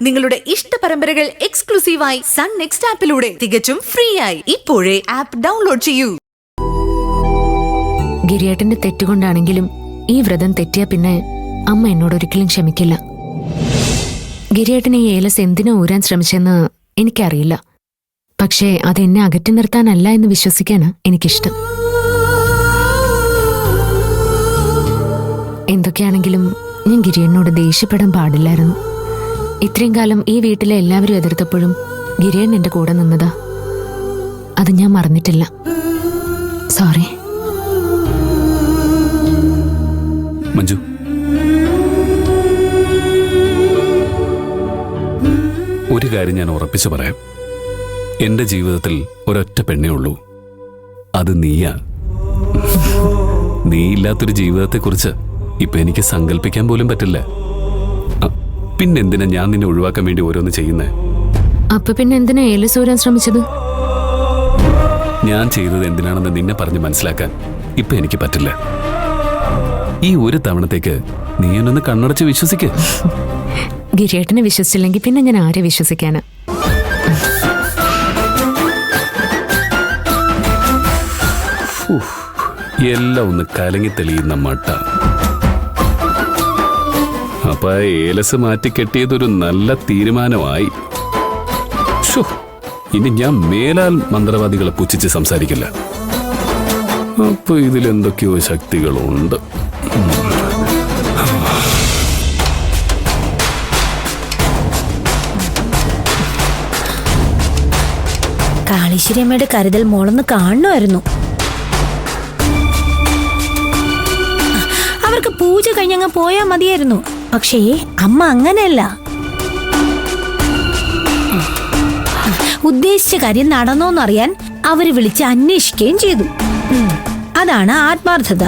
നിങ്ങളുടെ ഇഷ്ട പരമ്പരകൾ എക്സ്ക്ലൂസീവായി സൺ നെക്സ്റ്റ് ആപ്പിലൂടെ തികച്ചും ഫ്രീ ആയി ഇപ്പോഴേ ആപ്പ് ഡൗൺലോഡ് ചെയ്യൂ. ഗിരിയേട്ടന്റെ തെറ്റുകൊണ്ടാണെങ്കിലും ഈ വ്രതം തെറ്റിയ പിന്നെ അമ്മ എന്നോട് ഒരിക്കലും ക്ഷമിക്കില്ല. ഗിരിയേട്ടൻ ഈ ഏലസ് എന്തിനാ ഊരാൻ ശ്രമിച്ചെന്ന് എനിക്കറിയില്ല. പക്ഷേ അതെന്നെ അകറ്റി നിർത്താനല്ല എന്ന് വിശ്വസിക്കാന് എനിക്കിഷ്ടം. എന്തൊക്കെയാണെങ്കിലും ഞാൻ ഗിരിയേട്ടനോട് ദേഷ്യപ്പെടാൻ പാടില്ലായിരുന്നു. ഇത്രയും കാലം ഈ വീട്ടിലെ എല്ലാവരും എതിർത്തപ്പോഴും ഗിരിയേട്ടൻ എന്റെ കൂടെ നിന്നതാ. അത് ഞാൻ മറന്നിട്ടില്ല. സോറി. മഞ്ജു, ഒരു കാര്യം ഞാൻ ഉറപ്പിച്ചു പറയാം. എന്റെ ജീവിതത്തിൽ ഒരൊറ്റ പെണ്ണേ ഉള്ളൂ, അത് നീയാ. നീ ഇല്ലാത്തൊരു ജീവിതത്തെക്കുറിച്ച് ഇപ്പൊ എനിക്ക് സങ്കല്പിക്കാൻ പോലും പറ്റില്ല. പിന്നെന്തിനാ ഞാൻ നിന്നെ ഒഴിവാക്കാൻ വേണ്ടി ഓരോന്ന് ചെയ്യുന്നേ? അപ്പൊ പിന്നെ എന്തിനാ ഏലസ് ഊരാൻ ശ്രമിച്ചത്? ഞാൻ ചെയ്തത് എന്തിനാണെന്ന് നിന്നെ പറഞ്ഞ് മനസ്സിലാക്കാൻ ഇപ്പൊ എനിക്ക് പറ്റില്ല. ഈ ഒരു തവണത്തേക്ക് നീ എന്നൊന്ന് കണ്ണടച്ച് വിശ്വസിക്ക്. ഗിരിയേട്ടനെ വിശ്വസിച്ചില്ലെങ്കിൽ പിന്നെ ഞാൻ ആരെ വിശ്വസിക്കാനാ? എല്ലാം ഒന്ന് കലങ്ങി തെളിയുന്ന മട്ട. അപ്പൊ ഏലസ് മാറ്റി കെട്ടിയതൊരു നല്ല തീരുമാനമായി. ഇനി ഞാൻ മേലാൽ മന്ത്രവാദികളെ പുച്ഛിച്ച് സംസാരിക്കില്ല. അപ്പൊ ഇതിലെന്തൊക്കെയോ ശക്തികളുണ്ട്. കാളീശ്വരി അമ്മയുടെ കരുതൽ മോളൊന്ന് കാണുമായിരുന്നു. അവർക്ക് പൂജ കഴിഞ്ഞങ്ങ് പോയാ മതിയായിരുന്നു. പക്ഷേ അമ്മ അങ്ങനെയല്ല. ഉദ്ദേശിച്ച കാര്യം നടന്നോന്നറിയാൻ അവര് വിളിച്ച് അന്വേഷിക്കുകയും ചെയ്തു. അതാണ് ആത്മാർത്ഥത.